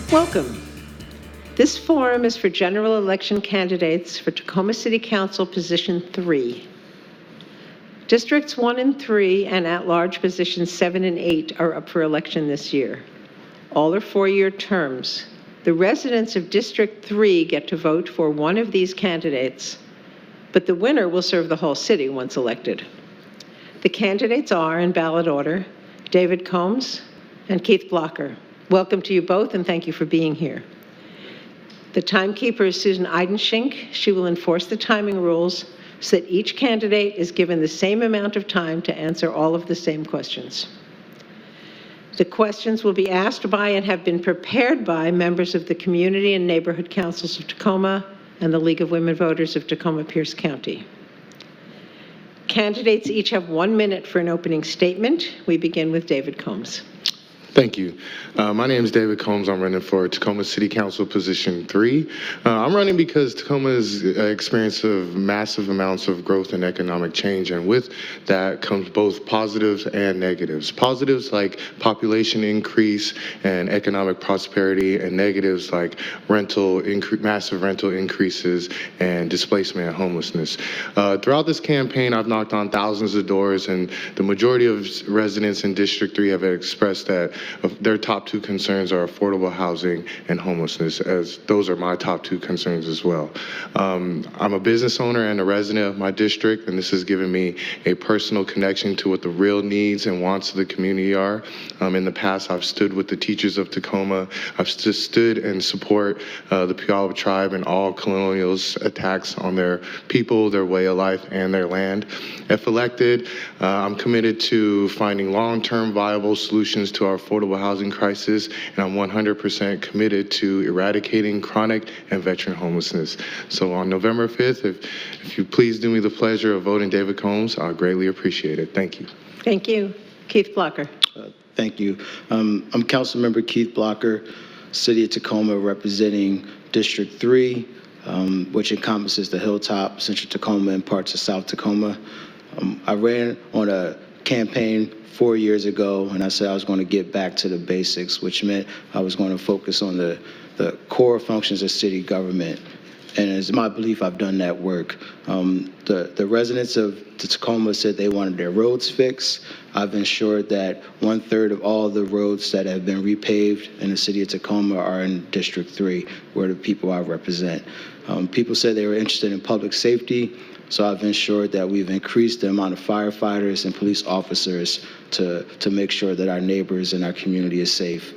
Welcome. This forum is for general election candidates for Tacoma City Council Position 3. Districts 1 and 3 and at-large positions 7 and 8 are up for election this year. All are 4-year terms. The residents of District 3 get to vote for one of these candidates, but the winner will serve the whole city once elected. The candidates are, in ballot order, David Combs and Keith Blocker. Welcome to you both, and thank you for being here. The timekeeper is Susan Eidenschink. She will enforce the timing rules so that each candidate is given the same amount of time to answer all of the same questions. The questions will be asked by and have been prepared by members of the Community and Neighborhood Councils of Tacoma and the League of Women Voters of Tacoma-Pierce County. Candidates each have 1 minute for an opening statement. We begin with David Combs. Thank you. My name is David Combs. I'm running for Tacoma City Council Position 3. I'm running because Tacoma is experiencing massive amounts of growth and economic change, and with that comes both positives and negatives. Positives like population increase and economic prosperity, and negatives like massive rental increases and displacement and homelessness. Throughout this campaign, I've knocked on thousands of doors, and the majority of residents in District 3 have expressed that their top 2 concerns are affordable housing and homelessness, as those are my top 2 concerns as well. I'm a business owner and a resident of my district, and this has given me a personal connection to what the real needs and wants of the community are. In the past, I've stood with the teachers of Tacoma. I've stood and support the Puyallup tribe and all colonials' attacks on their people, their way of life, and their land. If elected, I'm committed to finding long-term viable solutions to our affordable housing crisis, and I'm 100% committed to eradicating chronic and veteran homelessness. So on November 5th, if you please do me the pleasure of voting David Combs, I'll greatly appreciate it. Thank you. Thank you. Keith Blocker. Thank you. I'm Councilmember Keith Blocker, City of Tacoma, representing District 3, which encompasses the Hilltop, Central Tacoma, and parts of South Tacoma. I ran on a campaign 4 years ago, and I said I was going to get back to the basics, which meant I was going to focus on the core functions of city government. And it's my belief I've done that work. The residents of Tacoma said they wanted their roads fixed. I've ensured that 1/3 of all the roads that have been repaved in the city of Tacoma are in District 3, where the people I represent. People said they were interested in public safety. So I've ensured that we've increased the amount of firefighters and police officers to make sure that our neighbors and our community is safe.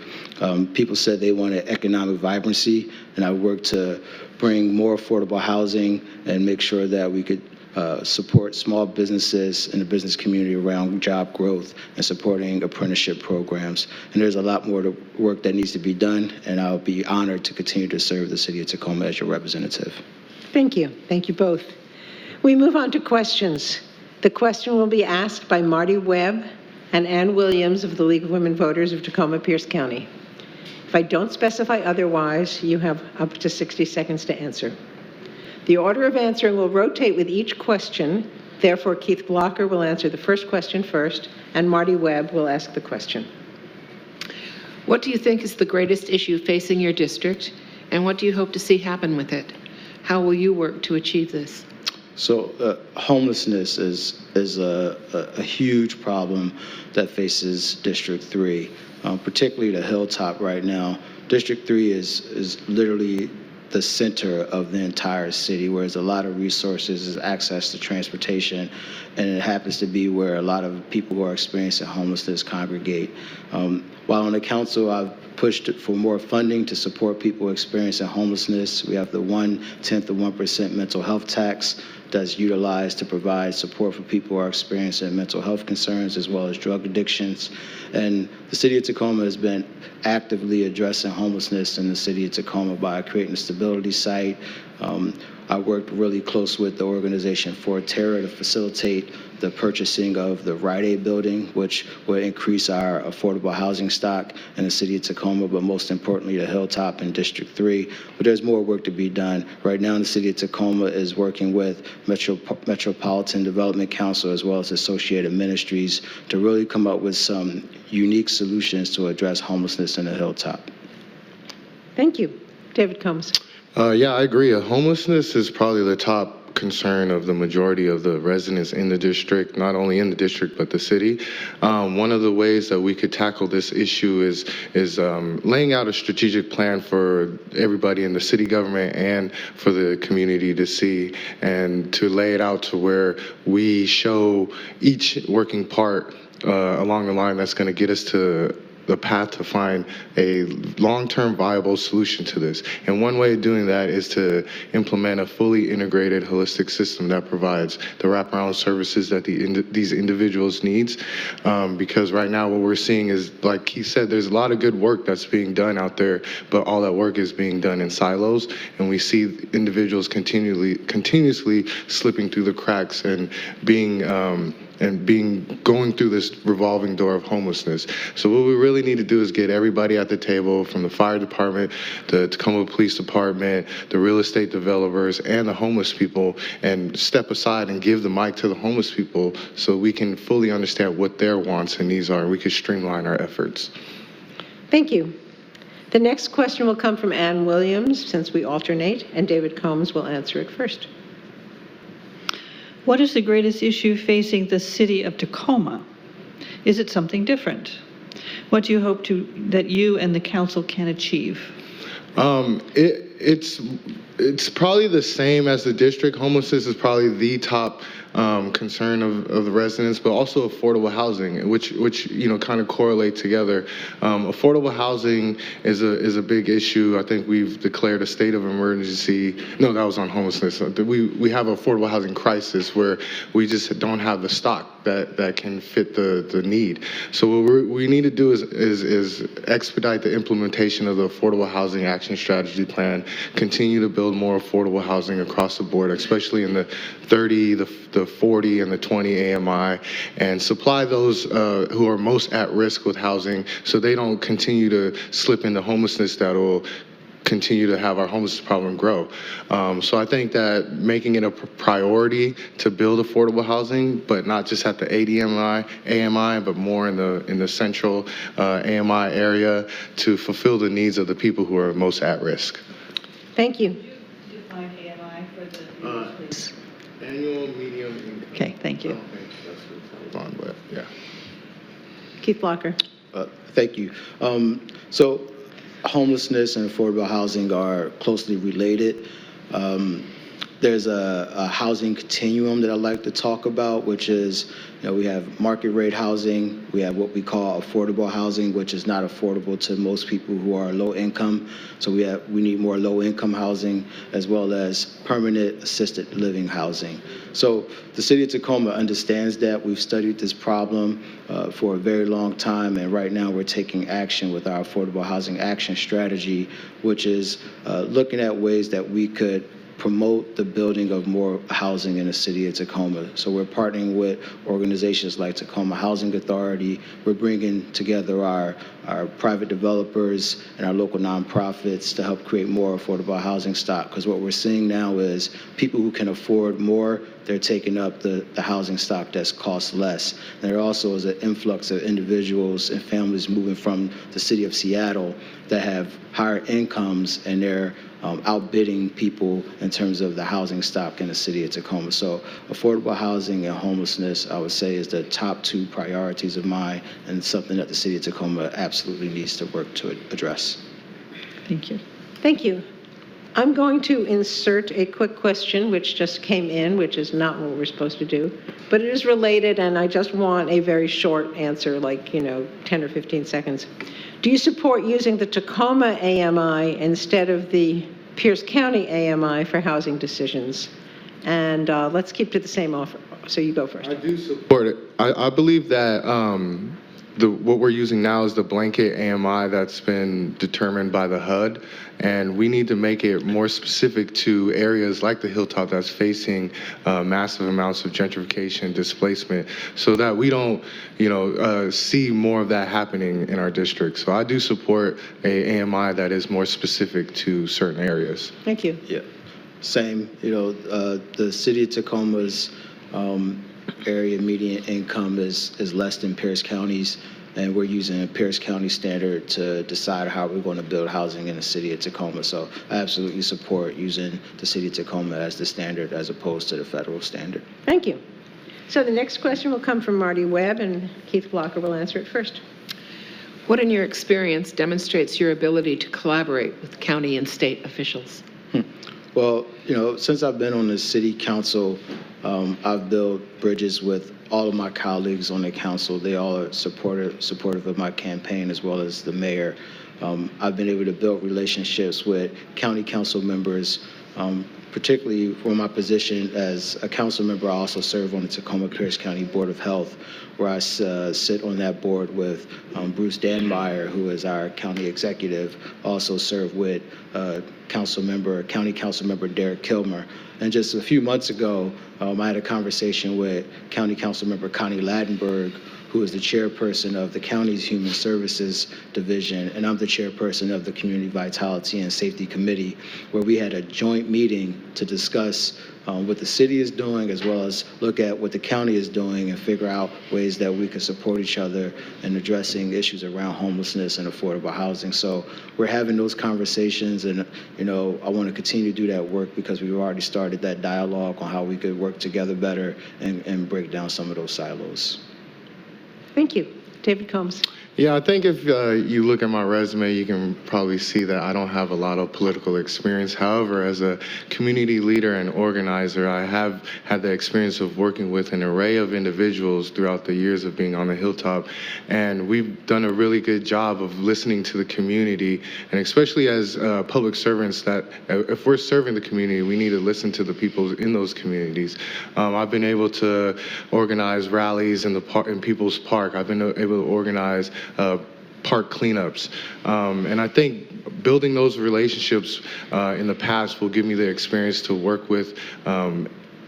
People said they wanted economic vibrancy, and I worked to bring more affordable housing and make sure that we could support small businesses in the business community around job growth and supporting apprenticeship programs. And there's a lot more work that needs to be done, and I'll be honored to continue to serve the city of Tacoma as your representative. Thank you. Thank you both. We move on to questions. The question will be asked by Marty Webb and Ann Williams of the League of Women Voters of Tacoma-Pierce County. If I don't specify otherwise, you have up to 60 seconds to answer. The order of answering will rotate with each question. Therefore, Keith Blocker will answer the first question first, and Marty Webb will ask the question. What do you think is the greatest issue facing your district, and what do you hope to see happen with it? How will you work to achieve this? So homelessness is a huge problem that faces District 3, particularly the Hilltop right now. District 3 is literally the center of the entire city, where there's a lot of resources, there's access to transportation, and it happens to be where a lot of people who are experiencing homelessness congregate. While on the council, I've pushed for more funding to support people experiencing homelessness. We have the 1/10 of 1% mental health tax that's utilized to provide support for people who are experiencing mental health concerns as well as drug addictions. And the city of Tacoma has been actively addressing homelessness in the city of Tacoma by creating a stability site. I worked really close with the organization Forterra to facilitate the purchasing of the Rite Aid building, which will increase our affordable housing stock in the city of Tacoma, but most importantly, the Hilltop in District 3. But there's more work to be done. Right now, the city of Tacoma is working with Metropolitan Development Council as well as Associated Ministries to really come up with some unique solutions to address homelessness in the Hilltop. Thank you. David Combs. Yeah, I agree. Homelessness is probably the top concern of the majority of the residents in the district, not only in the district, but the city. One of the ways that we could tackle this issue is laying out a strategic plan for everybody in the city government and for the community to see, and to lay it out to where we show each working part along the line that's going to get us to the path to find a long-term viable solution to this. And one way of doing that is to implement a fully integrated, holistic system that provides the wraparound services that these individuals needs. Because right now what we're seeing is, like he said, there's a lot of good work that's being done out there, but all that work is being done in silos, and we see individuals continuously slipping through the cracks and going through this revolving door of homelessness. So what we really need to do is get everybody at the table, from the fire department, the Tacoma Police Department, the real estate developers, and the homeless people, and step aside and give the mic to the homeless people so we can fully understand what their wants and needs are, and we can streamline our efforts. Thank you. The next question will come from Ann Williams, since we alternate, and David Combs will answer it first. What is the greatest issue facing the city of Tacoma? Is it something different? What do you hope that you and the council can achieve? It's probably the same as the district. Homelessness is probably the top concern of the residents, but also affordable housing, which kind of correlate together. Affordable housing is a big issue. I think we've declared a state of emergency. No, that was on homelessness. We have an affordable housing crisis where we just don't have the stock that can fit the need. So what we need to do is expedite the implementation of the Affordable Housing Action Strategy Plan, continue to build more affordable housing across the board, especially in the 30, the 40, and the 20 AMI, and supply those who are most at risk with housing so they don't continue to slip into homelessness that will continue to have our homelessness problem grow. So I think that making it a priority to build affordable housing, but not just at the AMI, but more in the central AMI area to fulfill the needs of the people who are most at risk. Thank you. Define AMI for the please. Annual medium income. Okay, thank you. I don't think that's what's on, but yeah. Keith Blocker. Thank you. So homelessness and affordable housing are closely related. There's a housing continuum that I like to talk about, which is, we have market rate housing, we have what we call affordable housing, which is not affordable to most people who are low income. So we need more low income housing, as well as permanent assisted living housing. So the city of Tacoma understands that. We've studied this problem for a very long time, and right now we're taking action with our Affordable Housing Action Strategy, which is looking at ways that we could promote the building of more housing in the city of Tacoma. So we're partnering with organizations like Tacoma Housing Authority. We're bringing together our private developers and our local nonprofits to help create more affordable housing stock. Because what we're seeing now is people who can afford more, they're taking up the housing stock that's cost less. And there also is an influx of individuals and families moving from the city of Seattle that have higher incomes, and they're outbidding people in terms of the housing stock in the city of Tacoma. So affordable housing and homelessness, I would say, is the top two priorities of mine, and something that the city of Tacoma absolutely needs to work to address. Thank you. Thank you. I'm going to insert a quick question which just came in, which is not what we're supposed to do, but it is related, and I just want a very short answer, like, 10 or 15 seconds. Do you support using the Tacoma AMI instead of the Pierce County AMI for housing decisions? And let's keep to the same offer. So you go first. I do support it. I believe that what we're using now is the blanket AMI that's been determined by the HUD, and we need to make it more specific to areas like the Hilltop that's facing massive amounts of gentrification, displacement, so that we don't, see more of that happening in our district. So I do support a AMI that is more specific to certain areas. Thank you. Yeah, same. The city of Tacoma's area median income is less than Pierce County's, and we're using a Pierce County standard to decide how we're going to build housing in the city of Tacoma. So I absolutely support using the city of Tacoma as the standard as opposed to the federal standard. Thank you. So the next question will come from Marty Webb, and Keith Blocker will answer it first. What in your experience demonstrates your ability to collaborate with county and state officials? Well, since I've been on the city council, I've built bridges with all of my colleagues on the council. They all are supportive of my campaign, as well as the mayor. I've been able to build relationships with county council members, particularly for my position as a council member. I also serve on the Tacoma-Pierce County Board of Health, where I sit on that board with Bruce Danmeyer, who is our county executive. Also serve with county council member Derek Kilmer. And just a few months ago, I had a conversation with county council member Connie Ladenburg, who is the chairperson of the county's Human Services Division, and I'm the chairperson of the Community Vitality and Safety Committee, where we had a joint meeting to discuss what the city is doing, as well as look at what the county is doing and figure out ways that we can support each other in addressing issues around homelessness and affordable housing. So we're having those conversations, and I want to continue to do that work because we've already started that dialogue on how we could work together better and break down some of those silos. Thank you. David Combs. Yeah, I think if you look at my resume, you can probably see that I don't have a lot of political experience. However, as a community leader and organizer, I have had the experience of working with an array of individuals throughout the years of being on the Hilltop. And we've done a really good job of listening to the community, and especially as public servants, that if we're serving the community, we need to listen to the people in those communities. I've been able to organize rallies in People's Park. I've been able to organize park cleanups. And I think building those relationships in the past will give me the experience to work with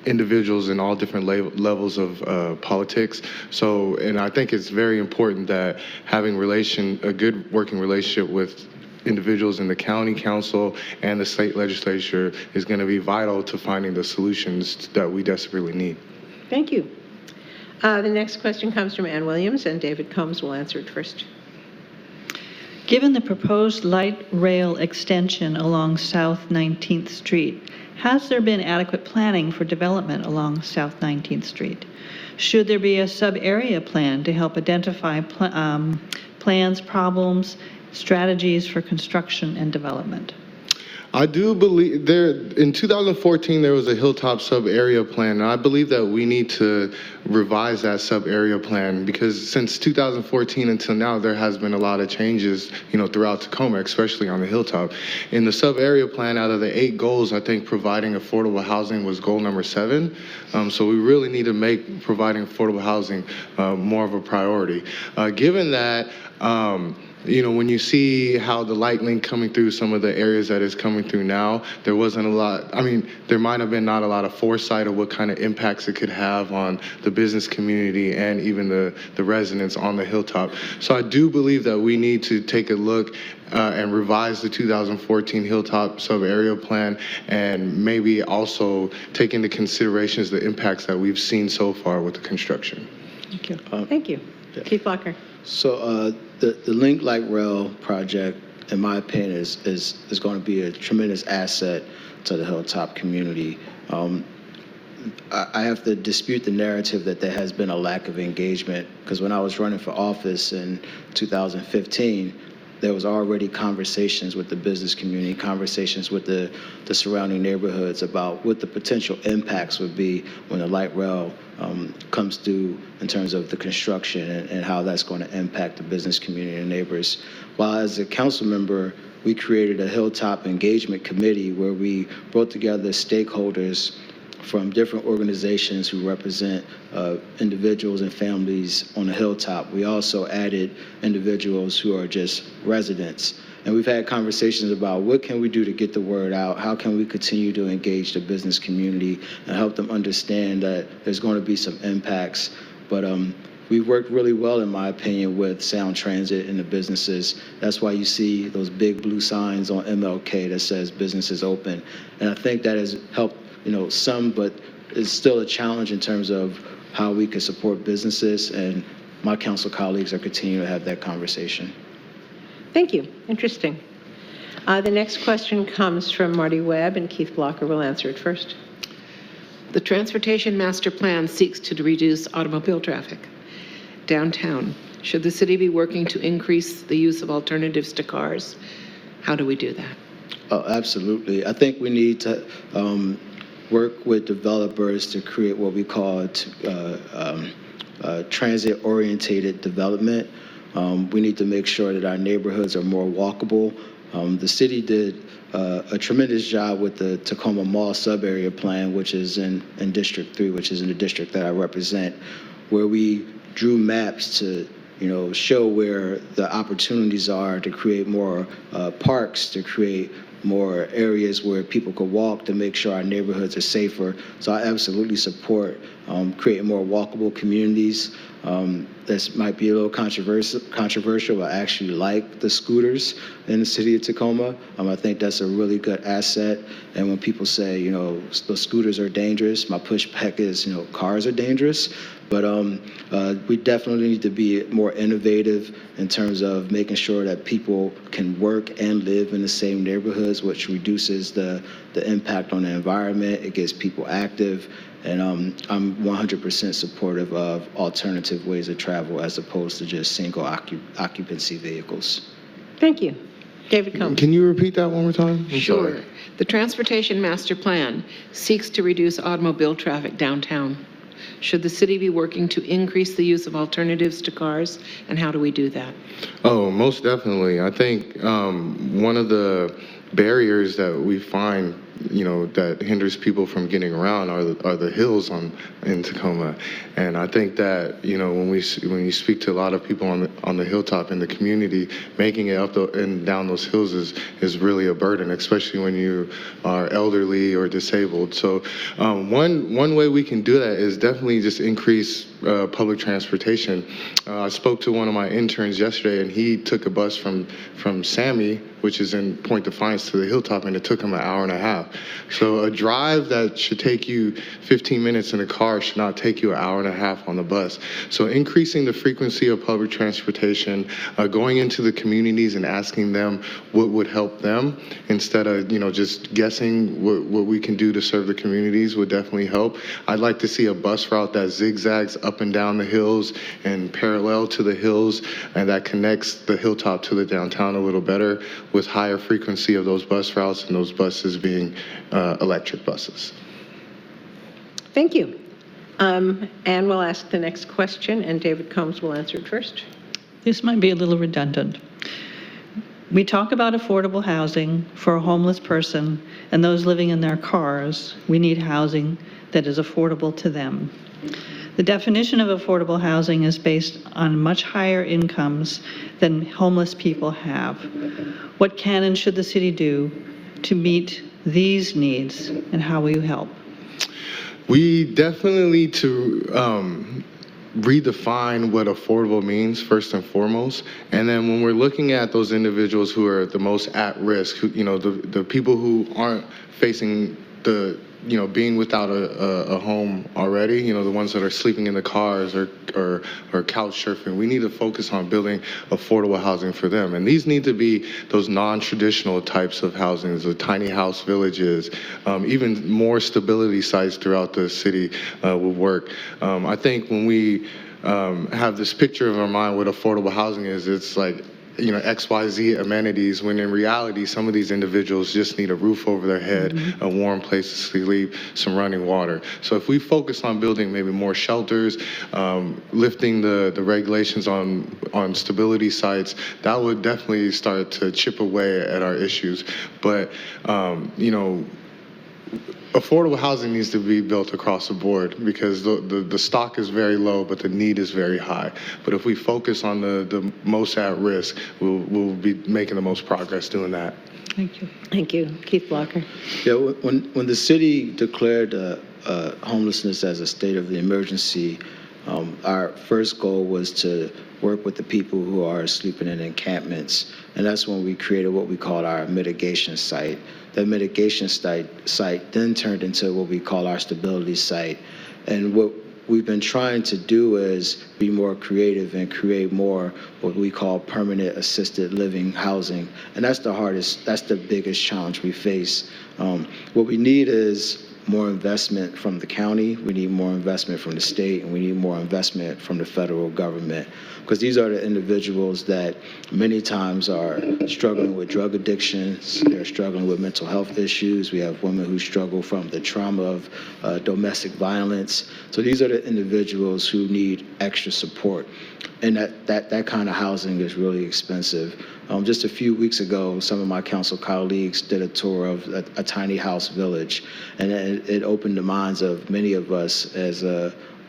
individuals in all different levels of politics. So, and I think it's very important that having a good working relationship with individuals in the county council and the state legislature is going to be vital to finding the solutions that we desperately need. Thank you. The next question comes from Ann Williams, and David Combs will answer it first. Given the proposed light rail extension along South 19th Street, has there been adequate planning for development along South 19th Street? Should there be a sub-area plan to help identify plans, problems, strategies for construction and development? I do believe in 2014, there was a Hilltop sub-area plan, and I believe that we need to revise that sub-area plan, because since 2014 until now, there has been a lot of changes, throughout Tacoma, especially on the Hilltop. In the sub-area plan, out of the 8 goals, I think providing affordable housing was goal number 7. So we really need to make providing affordable housing more of a priority. Given that, when you see how the light link coming through some of the areas that it's coming through now, there wasn't a lot, there might have been not a lot of foresight of what kind of impacts it could have on the business community and even the residents on the Hilltop. So I do believe that we need to take a look and revise the 2014 Hilltop sub-area plan, and maybe also take into considerations the impacts that we've seen so far with the construction. Thank you. Thank you. Yeah. Keith Blocker. So the Link Light Rail project, in my opinion, is going to be a tremendous asset to the Hilltop community. I have to dispute the narrative that there has been a lack of engagement, because when I was running for office in 2015, there was already conversations with the business community, conversations with the surrounding neighborhoods about what the potential impacts would be when the light rail comes through in terms of the construction and how that's going to impact the business community and neighbors. While as a council member, we created a Hilltop Engagement Committee where we brought together stakeholders from different organizations who represent individuals and families on the hilltop. We also added individuals who are just residents. And we've had conversations about what can we do to get the word out? How can we continue to engage the business community and help them understand that there's going to be some impacts? But we worked really well, in my opinion, with Sound Transit and the businesses. That's why you see those big blue signs on MLK that says businesses open. And I think that has helped, some, but it's still a challenge in terms of how we can support businesses. And my council colleagues are continuing to have that conversation. Thank you. Interesting. The next question comes from Marty Webb, and Keith Blocker will answer it first. The Transportation Master Plan seeks to reduce automobile traffic downtown. Should the city be working to increase the use of alternatives to cars? How do we do that? Oh, absolutely. I think we need to work with developers to create what we call transit-orientated development. We need to make sure that our neighborhoods are more walkable. The city did a tremendous job with the Tacoma Mall sub-area plan, which is in District 3, which is in the district that I represent, where we drew maps to show where the opportunities are to create more parks, to create more areas where people could walk, to make sure our neighborhoods are safer. So I absolutely support creating more walkable communities. This might be a little controversial, but I actually like the scooters in the city of Tacoma. I think that's a really good asset. And when people say, the scooters are dangerous, my pushback is, cars are dangerous. But we definitely need to be more innovative in terms of making sure that people can work and live in the same neighborhoods, which reduces the impact on the environment. It gets people active. And I'm 100% supportive of alternative ways of travel as opposed to just single occupancy vehicles. Thank you. David Combs. Can you repeat that one more time? I'm Sure. sorry. The Transportation Master Plan seeks to reduce automobile traffic downtown. Should the city be working to increase the use of alternatives to cars, and how do we do that? Oh, most definitely. I think one of the barriers that we find, that hinders people from getting around are the hills in Tacoma. And I think that, when you speak to a lot of people on the hilltop in the community, making it up and down those hills is really a burden, especially when you are elderly or disabled. So one way we can do that is definitely just increase public transportation. I spoke to one of my interns yesterday, and he took a bus from Sammy, which is in Point Defiance, to the hilltop, and it took him an hour and a half. So a drive that should take you 15 minutes in a car should not take you an hour and a half on the bus. So increasing the frequency of public transportation, going into the communities and asking them what would help them instead of, just guessing what we can do to serve the communities would definitely help. I'd like to see a bus route that zigzags up and down the hills and parallel to the hills, and that connects the hilltop to the downtown a little better, with higher frequency of those bus routes and those buses being electric buses. Thank you. And we'll ask the next question, and David Combs will answer it first. This might be a little redundant. We talk about affordable housing for a homeless person and those living in their cars. We need housing that is affordable to them. The definition of affordable housing is based on much higher incomes than homeless people have. What can and should the city do to meet these needs, and how will you help? We definitely need to redefine what affordable means first and foremost. And then when we're looking at those individuals who are the most at risk, the people who aren't facing the being without a home already, the ones that are sleeping in the cars or couch surfing, we need to focus on building affordable housing for them. And these need to be those non-traditional types of housings, the tiny house villages, even more stability sites throughout the city will work. I think when we have this picture of our mind what affordable housing is, it's like, XYZ amenities, when in reality, some of these individuals just need a roof over their head, a warm place to sleep, some running water. So if we focus on building maybe more shelters, lifting the regulations on stability sites, that would definitely start to chip away at our issues. But, affordable housing needs to be built across the board because the stock is very low, but the need is very high. But if we focus on the most at risk, we'll be making the most progress doing that. Thank you. Thank you. Keith Blocker. Yeah, when the city declared homelessness as a state of the emergency, our first goal was to work with the people who are sleeping in encampments, and that's when we created what we called our mitigation site. That mitigation site then turned into what we call our stability site, and what we've been trying to do is be more creative and create more what we call permanent assisted living housing, and that's the biggest challenge we face. What we need is more investment from the county, we need more investment from the state, and we need more investment from the federal government, because these are the individuals that many times are struggling with drug addictions, they're struggling with mental health issues. We have women who struggle from the trauma of domestic violence. So these are the individuals who need extra support. And that kind of housing is really expensive. Just a few weeks ago, some of my council colleagues did a tour of a tiny house village, and it opened the minds of many of us as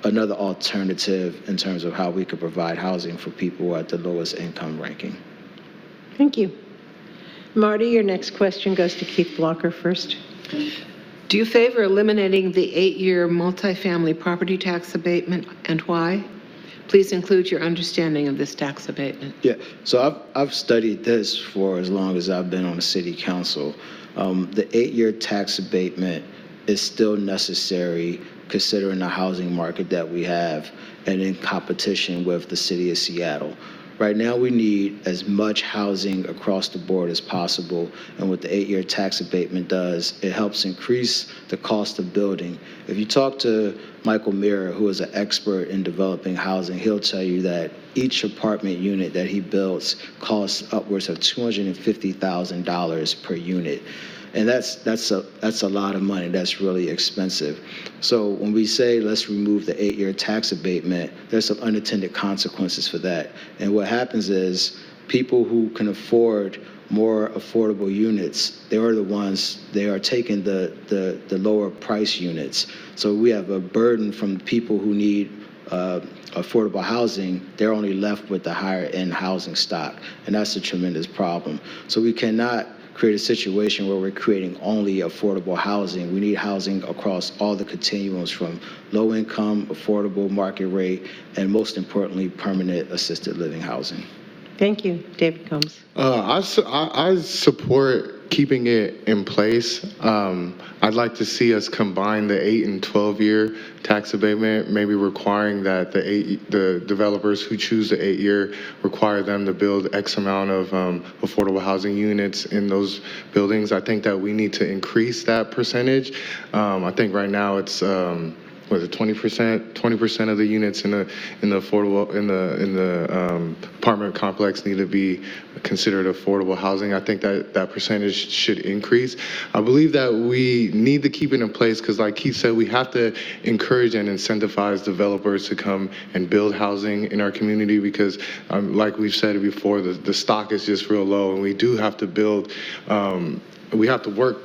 another alternative in terms of how we could provide housing for people at the lowest income ranking. Thank you. Marty, your next question goes to Keith Blocker first. Do you favor eliminating the 8-year multifamily property tax abatement, and why? Please include your understanding of this tax abatement. Yeah, so I've studied this for as long as I've been on the city council. The 8-year tax abatement is still necessary considering the housing market that we have and in competition with the city of Seattle. Right now, we need as much housing across the board as possible, and what the 8-year tax abatement does, it helps increase the cost of building. If you talk to Michael Mira, who is an expert in developing housing, he'll tell you that each apartment unit that he builds costs upwards of $250,000 per unit. And that's a lot of money. That's really expensive. So when we say let's remove the 8-year tax abatement, there's some unintended consequences for that. And what happens is people who can afford more affordable units, they are taking the lower price units. So we have a burden from people who need affordable housing. They're only left with the higher end housing stock, and that's a tremendous problem. So we cannot create a situation where we're creating only affordable housing. We need housing across all the continuums, from low income, affordable, market rate, and most importantly, permanent assisted living housing. Thank you. David Combs. I support keeping it in place. I'd like to see us combine the 8 and 12-year tax abatement, maybe requiring that the developers who choose the 8-year require them to build X amount of affordable housing units in those buildings. I think that we need to increase that percentage. I think right now it's 20%? 20% of the units in the apartment complex need to be considered affordable housing. I think that percentage should increase. I believe that we need to keep it in place because, like Keith said, we have to encourage and incentivize developers to come and build housing in our community because, like we've said before, the stock is just real low, and we do have to build. We have to work,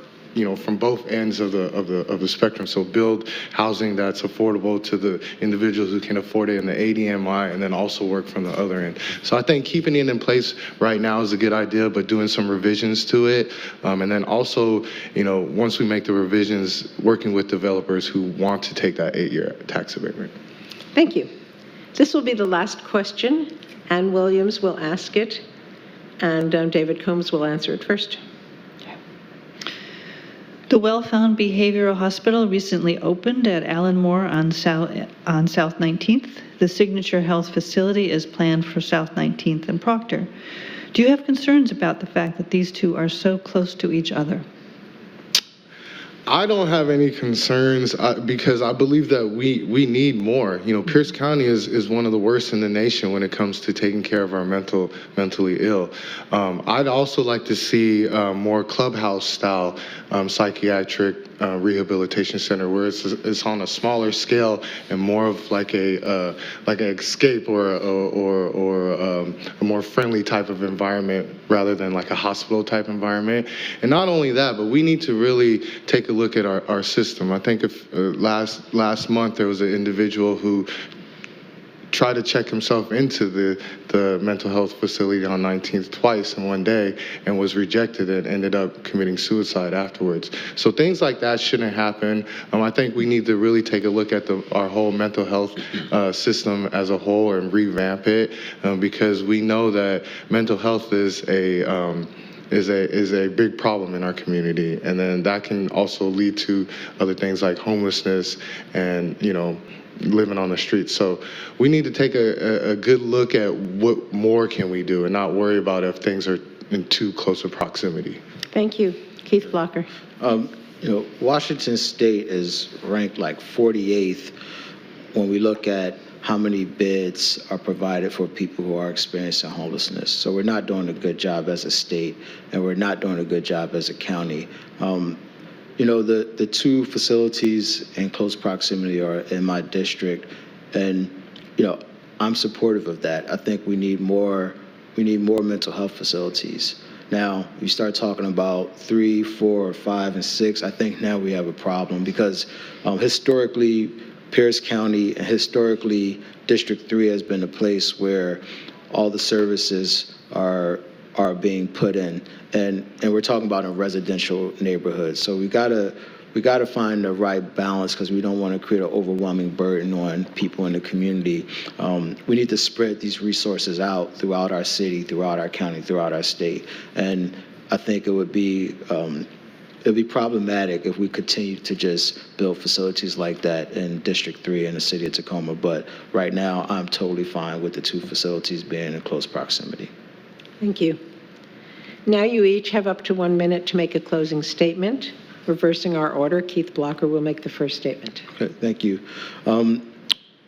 from both ends of the spectrum. So build housing that's affordable to the individuals who can afford it in the ADMI, and then also work from the other end. So I think keeping it in place right now is a good idea, but doing some revisions to it. And then also, once we make the revisions, working with developers who want to take that 8-year tax abatement. Thank you. This will be the last question. Ann Williams will ask it, and David Combs will answer it first. The Well-Found Behavioral Hospital recently opened at Allen Moore on South 19th. The Signature Health Facility is planned for South 19th and Proctor. Do you have concerns about the fact that these two are so close to each other? I don't have any concerns because I believe that we need more. Pierce County is one of the worst in the nation when it comes to taking care of our mentally ill. I'd also like to see more clubhouse-style psychiatric rehabilitation center where it's on a smaller scale and more of like an escape or a more friendly type of environment rather than like a hospital type environment. And not only that, but we need to really take a look at our system. I think if last month there was an individual who tried to check himself into the mental health facility on 19th twice in one day and was rejected and ended up committing suicide afterwards. So things like that shouldn't happen. I think we need to really take a look at our whole mental health system as a whole and revamp it, because we know that mental health is a big problem in our community, and then that can also lead to other things like homelessness and living on the streets. So we need to take a good look at what more can we do and not worry about if things are in too close a proximity. Thank you. Keith Blocker. Washington State is ranked like 48th when we look at how many beds are provided for people who are experiencing homelessness. So we're not doing a good job as a state, and we're not doing a good job as a county. The two facilities in close proximity are in my district, and I'm supportive of that. I think we need more mental health facilities. Now, you start talking about 3, 4, 5, and 6, I think now we have a problem, because historically, Pierce County and historically District 3 has been a place where all the services are being put in, and we're talking about a residential neighborhood. So we gotta find the right balance, because we don't want to create an overwhelming burden on people in the community. We need to spread these resources out throughout our city, throughout our county, throughout our state, and I think it would be problematic if we continue to just build facilities like that in District 3 in the city of Tacoma. But right now, I'm totally fine with the two facilities being in close proximity. Thank you. Now you each have up to 1 minute to make a closing statement. Reversing our order, Keith Blocker will make the first statement. Okay, thank you.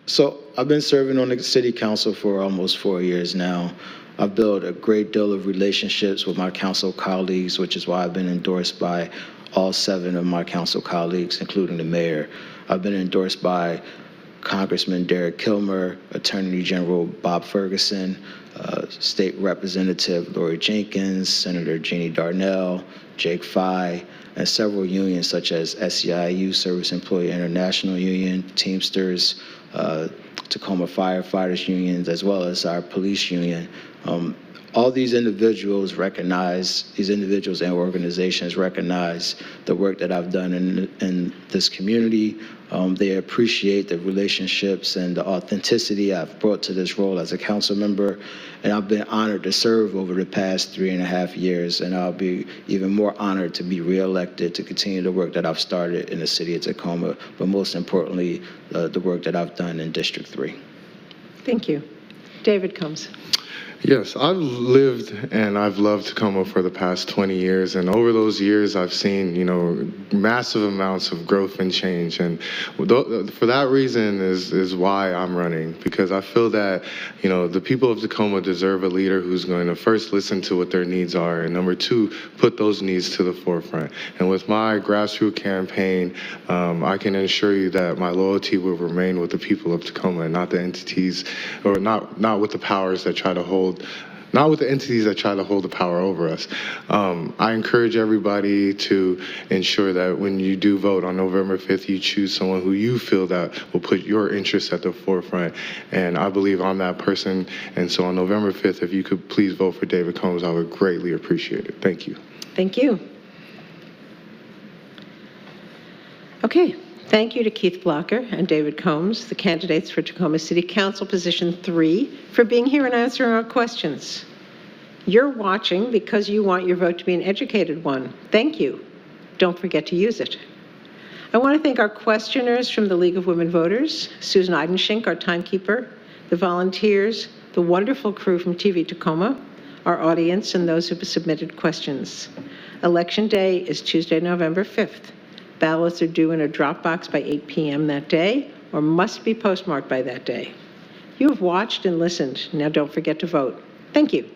So I've been serving on the city council for almost 4 years now. I've built a great deal of relationships with my council colleagues, which is why I've been endorsed by all 7 of my council colleagues, including the mayor. I've been endorsed by Congressman Derek Kilmer, Attorney General Bob Ferguson, State Representative Lori Jenkins, Senator Jeannie Darnell, Jake Fye, and several unions such as SEIU, Service Employee International Union, Teamsters, Tacoma Firefighters Unions, as well as our police union. All these individuals and organizations recognize the work that I've done in this community. They appreciate the relationships and the authenticity I've brought to this role as a council member, and I've been honored to serve over the past 3.5 years, and I'll be even more honored to be reelected to continue the work that I've started in the city of Tacoma, but most importantly, the work that I've done in District 3. Thank you. David Combs. Yes, I've lived and I've loved Tacoma for the past 20 years, and over those years I've seen, massive amounts of growth and change, and for that reason is why I'm running, because I feel that, the people of Tacoma deserve a leader who's going to first listen to what their needs are, and number 2, put those needs to the forefront. And with my grassroots campaign, I can assure you that my loyalty will remain with the people of Tacoma and not the entities, or not with the powers that try to hold not with the entities that try to hold the power over us. I encourage everybody to ensure that when you do vote on November 5th, you choose someone who you feel that will put your interests at the forefront. And I believe I'm that person. And so on November 5th, if you could please vote for David Combs, I would greatly appreciate it. Thank you. Thank you. Okay. Thank you to Keith Blocker and David Combs, the candidates for Tacoma City Council Position 3, for being here and answering our questions. You're watching because you want your vote to be an educated one. Thank you. Don't forget to use it. I want to thank our questioners from the League of Women Voters, Susan Eidenschink, our timekeeper, the volunteers, the wonderful crew from TV Tacoma, our audience, and those who have submitted questions. Election Day is Tuesday, November 5th. Ballots are due in a drop box by 8 p.m. that day, or must be postmarked by that day. You have watched and listened. Now don't forget to vote. Thank you.